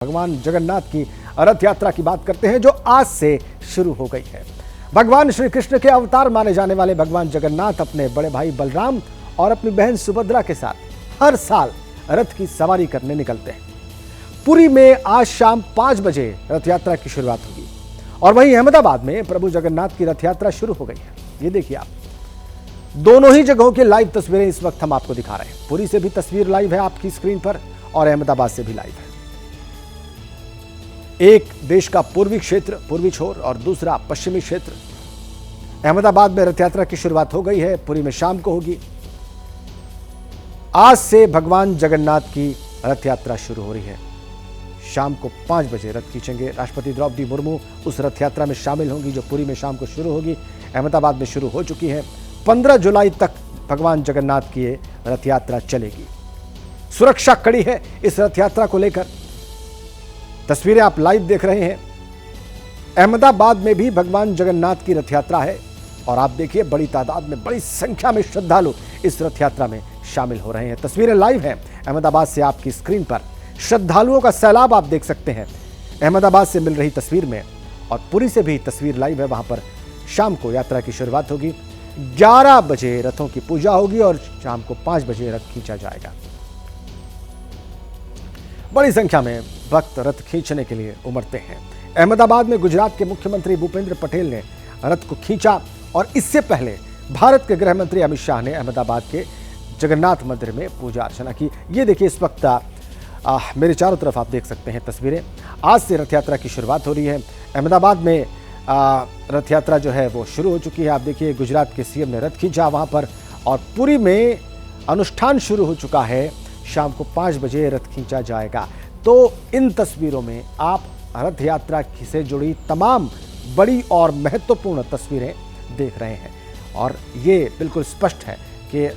भगवान जगन्नाथ की रथ यात्रा की बात करते हैं जो आज से शुरू हो गई है। भगवान श्री कृष्ण के अवतार माने जाने वाले भगवान जगन्नाथ अपने बड़े भाई बलराम और अपनी बहन सुभद्रा के साथ हर साल रथ की सवारी करने निकलते हैं। पुरी में आज शाम 5 बजे रथ यात्रा की शुरुआत होगी और वहीं अहमदाबाद में प्रभु जगन्नाथ की रथ यात्रा शुरू हो गई है। ये देखिए आप, दोनों ही जगहों की लाइव तस्वीरें इस वक्त हम आपको दिखा रहे हैं। पुरी से भी तस्वीर लाइव है आपकी स्क्रीन पर और अहमदाबाद से भी लाइव है। एक देश का पूर्वी क्षेत्र, पूर्वी छोर और दूसरा पश्चिमी क्षेत्र। अहमदाबाद में रथ यात्रा की शुरुआत हो गई है, पुरी में शाम को होगी। आज से भगवान जगन्नाथ की रथ यात्रा शुरू हो रही है। शाम को 5 बजे रथ खींचेंगे। राष्ट्रपति द्रौपदी मुर्मू उस रथ यात्रा में शामिल होंगी जो पुरी में शाम को शुरू होगी। अहमदाबाद में शुरू हो चुकी है। 15 जुलाई तक भगवान जगन्नाथ की रथ यात्रा चलेगी। सुरक्षा कड़ी है इस रथ यात्रा को लेकर। तस्वीरें आप लाइव देख रहे हैं। अहमदाबाद में भी भगवान जगन्नाथ की रथ यात्रा है और आप देखिए बड़ी तादाद में, बड़ी संख्या में श्रद्धालु इस रथ यात्रा में शामिल हो रहे हैं। तस्वीरें लाइव हैं अहमदाबाद से आपकी स्क्रीन पर। श्रद्धालुओं का सैलाब आप देख सकते हैं अहमदाबाद से मिल रही तस्वीर में, और पुरी से भी तस्वीर लाइव है। वहां पर शाम को यात्रा की शुरुआत होगी। 11 बजे रथों की पूजा होगी और शाम को 5 बजे रथ खींचा जाएगा। बड़ी संख्या में भक्त रथ खींचने के लिए उमड़ते हैं। अहमदाबाद में गुजरात के मुख्यमंत्री भूपेंद्र पटेल ने रथ को खींचा और इससे पहले भारत के गृह मंत्री अमित शाह ने अहमदाबाद के जगन्नाथ मंदिर में पूजा अर्चना की। ये देखिए इस वक्त मेरे चारों तरफ आप देख सकते हैं तस्वीरें। आज से रथ यात्रा की शुरुआत हो रही है। अहमदाबाद में रथ यात्रा जो है वो शुरू हो चुकी है। आप देखिए गुजरात के सीएम ने रथ खींचा वहां पर, और पुरी में अनुष्ठान शुरू हो चुका है। शाम को 5 बजे रथ खींचा जाएगा। तो इन तस्वीरों में आप रथ यात्रा से जुड़ी तमाम बड़ी और महत्वपूर्ण तस्वीरें देख रहे हैं और ये बिल्कुल स्पष्ट है कि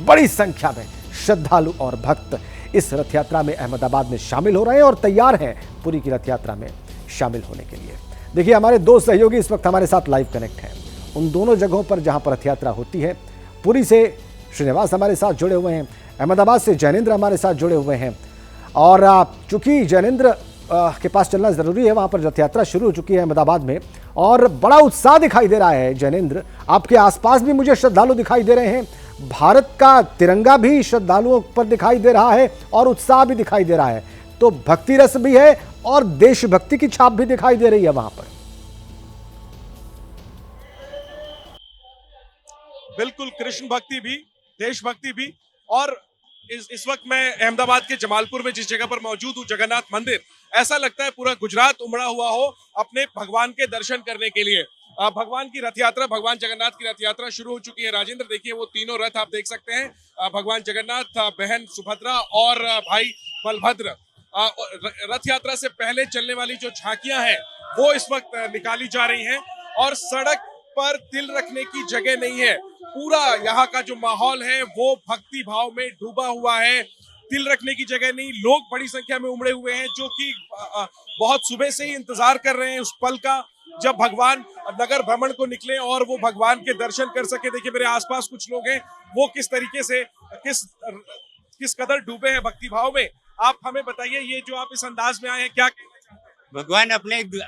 बड़ी संख्या में श्रद्धालु और भक्त इस रथ यात्रा में अहमदाबाद में शामिल हो रहे हैं और तैयार हैं पुरी की रथ यात्रा में शामिल होने के लिए। देखिए हमारे 2 सहयोगी इस वक्त हमारे साथ लाइव कनेक्ट हैं उन दोनों जगहों पर जहां पर रथ यात्रा होती है। पुरी से श्रीनिवास हमारे साथ जुड़े हुए हैं, अहमदाबाद से जैनेंद्र हमारे साथ जुड़े हुए हैं। और चूंकि जैनेंद्र के पास चलना जरूरी है, वहां पर रथ यात्रा शुरू हो चुकी है अहमदाबाद में और बड़ा उत्साह दिखाई दे रहा है। जैनेंद्र, आपके आसपास भी मुझे श्रद्धालु दिखाई दे रहे हैं। भारत का तिरंगा भी श्रद्धालुओं पर दिखाई दे रहा है और उत्साह भी दिखाई दे रहा है। तो भक्ति रस भी है और देशभक्ति की छाप भी दिखाई दे रही है वहां पर। बिल्कुल, कृष्ण भक्ति भी, देशभक्ति भी। और इस वक्त मैं अहमदाबाद के जमालपुर में जिस जगह पर मौजूद हूँ, जगन्नाथ मंदिर, ऐसा लगता है पूरा गुजरात उमड़ा हुआ हो अपने भगवान के दर्शन करने के लिए। भगवान की रथ यात्रा, भगवान जगन्नाथ की रथ यात्रा शुरू हो चुकी है। राजेंद्र, देखिए वो तीनों रथ आप देख सकते हैं, भगवान जगन्नाथ, बहन सुभद्रा और भाई बलभद्र। रथ यात्रा से पहले चलने वाली जो झांकियां हैं वो इस वक्त निकाली जा रही हैं और सड़क पर तिल रखने की जगह नहीं है। पूरा यहाँ का जो माहौल है वो भक्ति भाव में डूबा हुआ है। तिल रखने की जगह नहीं, लोग बड़ी संख्या में उमड़े हुए हैं जो कि बहुत सुबह से ही इंतजार कर रहे हैं उस पल का जब भगवान नगर भ्रमण को निकले और वो भगवान के दर्शन कर सके। देखिए मेरे आसपास कुछ लोग हैं, वो किस तरीके से किस कदर डूबे हैं भक्ति भाव में। आप हमें बताइए, ये जो आप इस अंदाज में आए हैं, क्या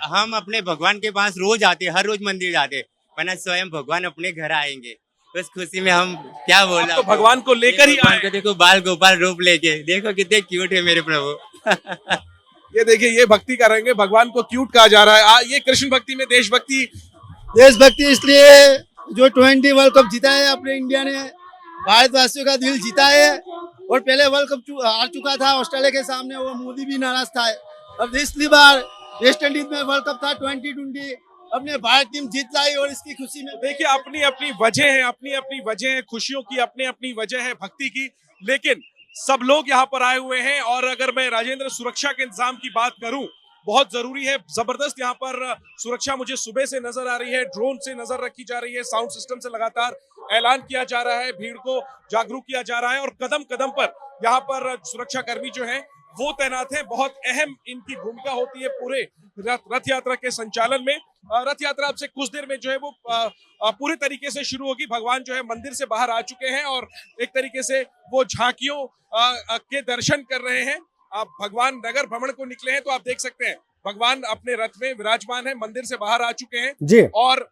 हम अपने भगवान के पास रोज आते, हर रोज मंदिर जाते, वरना स्वयं भगवान अपने घर आएंगे। उस खुशी में हम क्या बोल रहे, तो भगवान को लेकर ही आए। देखो बाल गोपाल रूप लेके, देखो कितने क्यूट है मेरे प्रभु। ये देखिए, ये भक्ति कर रहे हैं, भगवान को क्यूट कहा जा रहा है। ये कृष्ण भक्ति में देशभक्ति इसलिए जो 20 वर्ल्ड कप जीता है अपने इंडिया ने, भारतवासियों का दिल जीता है। और पहले वर्ल्ड कप हार चुका था ऑस्ट्रेलिया के सामने, वो मोदी भी नाराज था। अब इसलिए बार वेस्ट इंडीज में वर्ल्ड कप था 2020, अपने भारत टीम जीत लाई और इसकी खुशी में देखिए अपनी अपनी वजह है, अपनी अपनी वजह है खुशियों की, अपनी अपनी वजह है भक्ति की। लेकिन सब लोग यहाँ पर आए हुए हैं और अगर मैं राजेंद्र सुरक्षा के इंतजाम की बात करूं, बहुत जरूरी है। जबरदस्त यहाँ पर सुरक्षा मुझे सुबह से नजर आ रही है, ड्रोन से नजर रखी जा रही है, साउंड सिस्टम से लगातार ऐलान किया जा रहा है, भीड़ को जागरूक किया जा रहा है और कदम कदम पर यहाँ पर सुरक्षा कर्मी जो है वो तैनात है। बहुत अहम इनकी भूमिका होती है पूरे रथ यात्रा के संचालन में। रथ यात्रा अब से कुछ देर में जो है वो पूरे तरीके से शुरू होगी। भगवान जो है मंदिर से बाहर आ चुके हैं और एक तरीके से वो झांकियों के दर्शन कर रहे हैं। आप भगवान नगर भ्रमण को निकले हैं तो आप देख सकते हैं भगवान अपने रथ में विराजमान है, मंदिर से बाहर आ चुके हैं जी और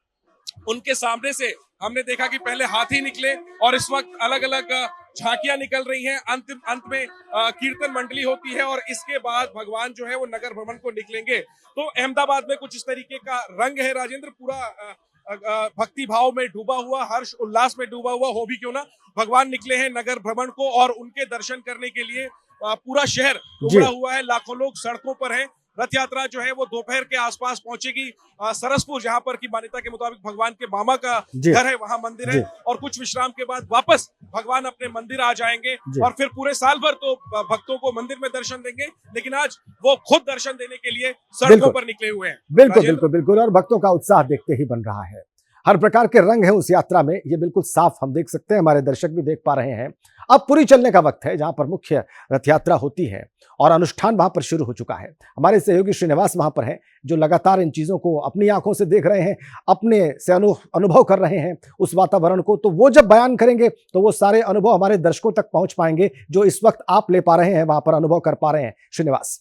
उनके सामने से हमने देखा कि पहले हाथी निकले और इस वक्त अलग अलग झांकियां निकल रही हैं। अंत में कीर्तन मंडली होती है और इसके बाद भगवान जो है वो नगर भ्रमण को निकलेंगे। तो अहमदाबाद में कुछ इस तरीके का रंग है राजेंद्र, पूरा भक्ति भाव में डूबा हुआ, हर्ष उल्लास में डूबा हुआ हो भी क्यों ना, भगवान निकले हैं नगर भ्रमण को और उनके दर्शन करने के लिए पूरा शहर उमड़ा हुआ है। लाखों लोग सड़कों पर हैं। रथ यात्रा जो है वो दोपहर के आसपास पहुंचेगी। सरसपुर, जहां पर की मान्यता के मुताबिक भगवान के मामा का घर है, वहां मंदिर है और कुछ विश्राम के बाद वापस भगवान अपने मंदिर आ जाएंगे और फिर पूरे साल भर तो भक्तों को मंदिर में दर्शन देंगे, लेकिन आज वो खुद दर्शन देने के लिए सड़कों पर निकले हुए हैं। बिल्कुल बिल्कुल बिल्कुल, और भक्तों का उत्साह देखते ही बन रहा है। हर प्रकार के रंग है उस यात्रा में, ये बिल्कुल साफ हम देख सकते हैं, हमारे दर्शक भी देख पा रहे हैं। अब पूरी चलने का वक्त है, जहां पर मुख्य रथ यात्रा होती है और अनुष्ठान वहां पर शुरू हो चुका है। हमारे सहयोगी श्रीनिवास वहां पर हैं, जो लगातार इन चीजों को अपनी आंखों से देख रहे हैं, अपने से अनुभव कर रहे हैं उस वातावरण को। तो वो जब बयान करेंगे तो वो सारे अनुभव हमारे दर्शकों तक पहुंच पाएंगे, जो इस वक्त आप ले पा रहे हैं, वहां पर अनुभव कर पा रहे हैं। श्रीनिवास।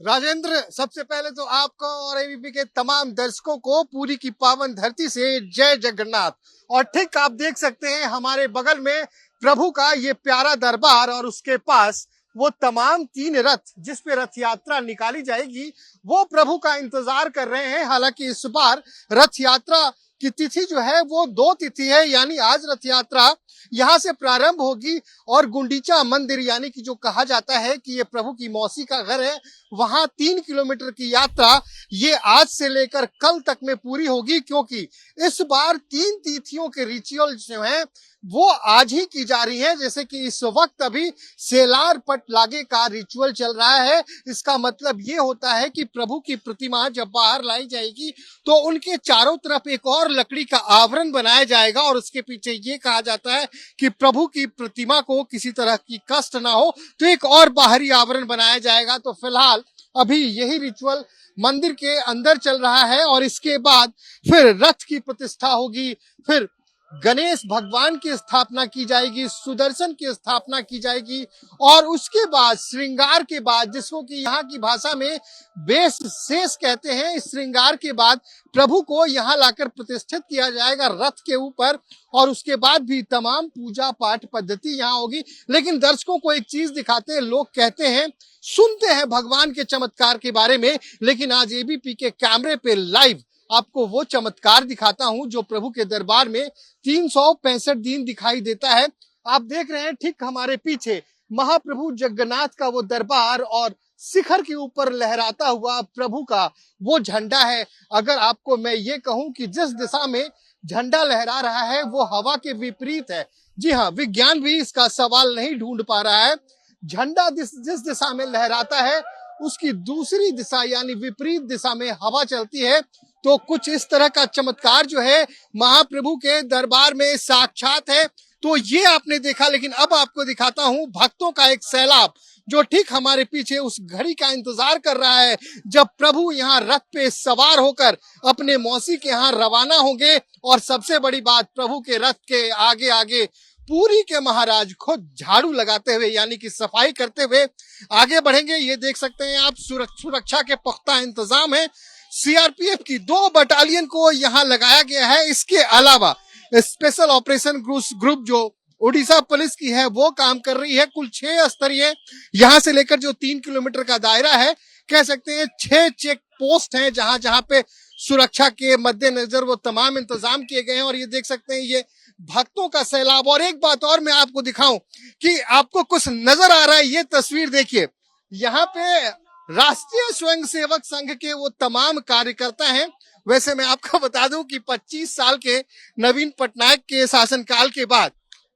राजेंद्र, सबसे पहले तो आपको और एबीपी के तमाम दर्शकों को पूरी की पावन धरती से जय जगन्नाथ। और ठीक आप देख सकते हैं हमारे बगल में प्रभु का ये प्यारा दरबार और उसके पास वो तमाम 3 रथ जिस पे रथ यात्रा निकाली जाएगी, वो प्रभु का इंतजार कर रहे हैं। हालांकि इस बार रथ यात्रा की तिथि जो है वो 2 तिथि है, यानी आज रथ यात्रा यहाँ से प्रारंभ होगी और गुंडीचा मंदिर, यानी कि जो कहा जाता है कि ये प्रभु की मौसी का घर है, वहां 3 किलोमीटर की यात्रा ये आज से लेकर कल तक में पूरी होगी, क्योंकि इस बार 3 तिथियों के रिचुअल जो हैं वो आज ही की जा रही है। जैसे कि इस वक्त अभी सेलार पट लागे का रिचुअल चल रहा है। इसका मतलब ये होता है कि प्रभु की प्रतिमा जब बाहर लाई जाएगी तो उनके चारों तरफ एक और लकड़ी का आवरण बनाया जाएगा और उसके पीछे ये कहा जाता है कि प्रभु की प्रतिमा को किसी तरह की कष्ट ना हो, तो एक और बाहरी आवरण बनाया जाएगा। तो फिलहाल अभी यही रिचुअल मंदिर के अंदर चल रहा है और इसके बाद फिर रथ की प्रतिष्ठा होगी, फिर गणेश भगवान की स्थापना की जाएगी, सुदर्शन की स्थापना की जाएगी और उसके बाद श्रृंगार के बाद, जिसको कि यहाँ की भाषा में बेस शेष कहते हैं, इस श्रृंगार के बाद प्रभु को यहाँ लाकर प्रतिष्ठित किया जाएगा रथ के ऊपर और उसके बाद भी तमाम पूजा पाठ पद्धति यहाँ होगी। लेकिन दर्शकों को एक चीज दिखाते हैं, लोग कहते हैं, सुनते हैं भगवान के चमत्कार के बारे में, लेकिन आज एबीपी के कैमरे पे लाइव आपको वो चमत्कार दिखाता हूं जो प्रभु के दरबार में 365 दिन दिखाई देता है। आप देख रहे हैं ठीक हमारे पीछे महाप्रभु जगन्नाथ का वो दरबार और शिखर के ऊपर लहराता हुआ प्रभु का वो झंडा है। अगर आपको मैं ये कहूं कि जिस दिशा में झंडा लहरा रहा है वो हवा के विपरीत है, जी हाँ, विज्ञान भी इसका सवाल नहीं ढूंढ पा रहा है। झंडा जिस दिशा में लहराता है उसकी दूसरी दिशा यानी विपरीत दिशा में हवा चलती है। तो कुछ इस तरह का चमत्कार जो है महाप्रभु के दरबार में साक्षात है। तो ये आपने देखा, लेकिन अब आपको दिखाता हूं भक्तों का एक सैलाब जो ठीक हमारे पीछे उस घड़ी का इंतजार कर रहा है जब प्रभु यहाँ रथ पे सवार होकर अपने मौसी के यहाँ रवाना होंगे। और सबसे बड़ी बात, प्रभु के रथ के आगे आगे पूरी के महाराज खुद झाड़ू लगाते हुए यानी कि सफाई करते हुए आगे बढ़ेंगे। ये देख सकते हैं आप, सुरक्षा के पुख्ता इंतजाम है। सीआरपीएफ की 2 बटालियन को यहाँ लगाया गया है। इसके अलावा स्पेशल ऑपरेशन ग्रुप जो उड़ीसा पुलिस की है वो काम कर रही है। कुल 6 स्तरीय यहाँ से लेकर जो 3 किलोमीटर का दायरा है, कह सकते हैं 6 चेक पोस्ट हैं जहां जहां पे सुरक्षा के मद्देनजर वो तमाम इंतजाम किए गए हैं। और ये देख सकते हैं ये भक्तों का सैलाब। और एक बात और मैं आपको दिखाऊं कि आपको कुछ नजर आ रहा है, ये तस्वीर देखिए, यहाँ पे राष्ट्रीय स्वयंसेवक संघ के वो तमाम कार्यकर्ता हैं। वैसे मैं आपको बता दूं कि 25 साल के नवीन पटनायक के शासनकाल के बाद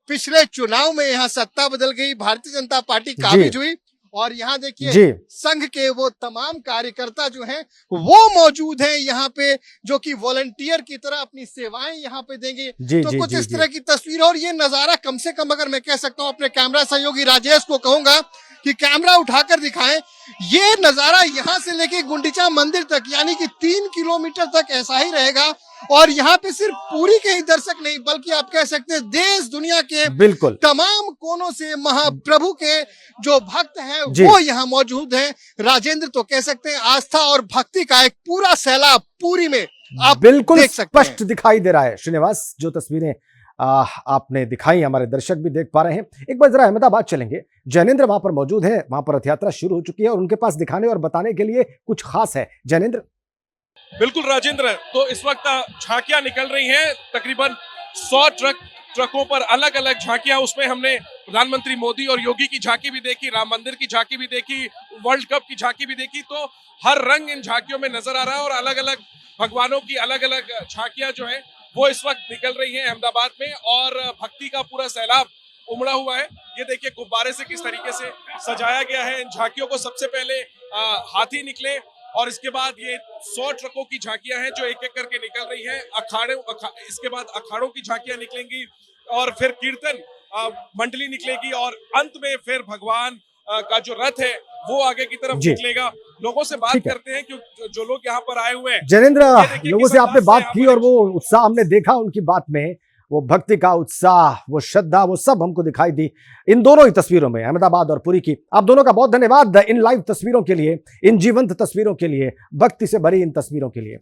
पिछले चुनाव में यहाँ सत्ता बदल गई, भारतीय जनता पार्टी काबिज हुई और यहाँ देखिए संघ के वो तमाम कार्यकर्ता जो हैं वो मौजूद हैं यहाँ पे, जो कि वॉलंटियर की तरह अपनी सेवाएं यहाँ पे देंगे। तो कुछ इस तरह की तस्वीर और ये नजारा कम से कम अगर मैं कह सकता हूँ अपने कैमरा सहयोगी राजेश को कहूंगा कि कैमरा उठाकर दिखाएं। ये नजारा यहाँ से लेके गुंडीचा मंदिर तक यानी कि 3 किलोमीटर तक ऐसा ही रहेगा और यहाँ पे सिर्फ पुरी के ही दर्शक नहीं बल्कि आप कह सकते हैं देश दुनिया के बिल्कुल तमाम कोनों से महाप्रभु के जो भक्त हैं जी। वो यहाँ मौजूद हैं। राजेंद्र, तो कह सकते हैं आस्था और भक्ति का एक पूरा सैलाब पुरी में आप बिल्कुल देख सकते हैं। स्पष्ट दिखाई दे रहा है। श्रीनिवास, जो तस्वीरें आपने दिखाई, हमारे दर्शक भी देख पा रहे हैं। एक बार जरा अहमदाबाद चलेंगे। जैनेन्द्र वहां पर मौजूद है, वहां पर रथ यात्रा शुरू हो चुकी है और उनके पास दिखाने और बताने के लिए कुछ खास है। जैनेन्द्र। बिल्कुल राजेंद्र, तो इस वक्त झांकियां निकल रही हैं, तकरीबन 100 ट्रकों पर अलग अलग झांकियां। उसमें हमने प्रधानमंत्री मोदी और योगी की झांकी भी देखी, राम मंदिर की झांकी भी देखी, वर्ल्ड कप की झांकी भी देखी। तो हर रंग इन झांकियों में नजर आ रहा है और अलग अलग भगवानों की अलग अलग झांकियां जो है वो इस वक्त निकल रही हैं अहमदाबाद में और भक्ति का पूरा सैलाब उमड़ा हुआ है। ये देखिए गुब्बारे से किस तरीके से सजाया गया है इन झांकियों को। सबसे पहले हाथी निकले और इसके बाद ये 100 ट्रकों की झांकियां हैं जो एक एक करके निकल रही हैं। इसके बाद अखाड़ों की झांकियां निकलेंगी और फिर कीर्तन मंडली निकलेगी और अंत में फिर भगवान का जो रथ है वो आगे की तरफ जी। निकलेगा। लोगों से बात ठीक है। करते हैं कि जो लोग यहाँ पर आए हुए हैं। जैनेन्द्र, ये देखिए लोगों किस से आपने अंदाज बात से की यहाँ और पर वो उत्साह हमने देखा उनकी बात में, वो भक्ति का उत्साह, वो श्रद्धा, वो सब हमको दिखाई दी इन दोनों ही तस्वीरों में, अहमदाबाद और पुरी की। आप दोनों का बहुत धन्यवाद इन लाइव तस्वीरों के लिए, इन जीवंत तस्वीरों के लिए, भक्ति से भरी इन तस्वीरों के लिए।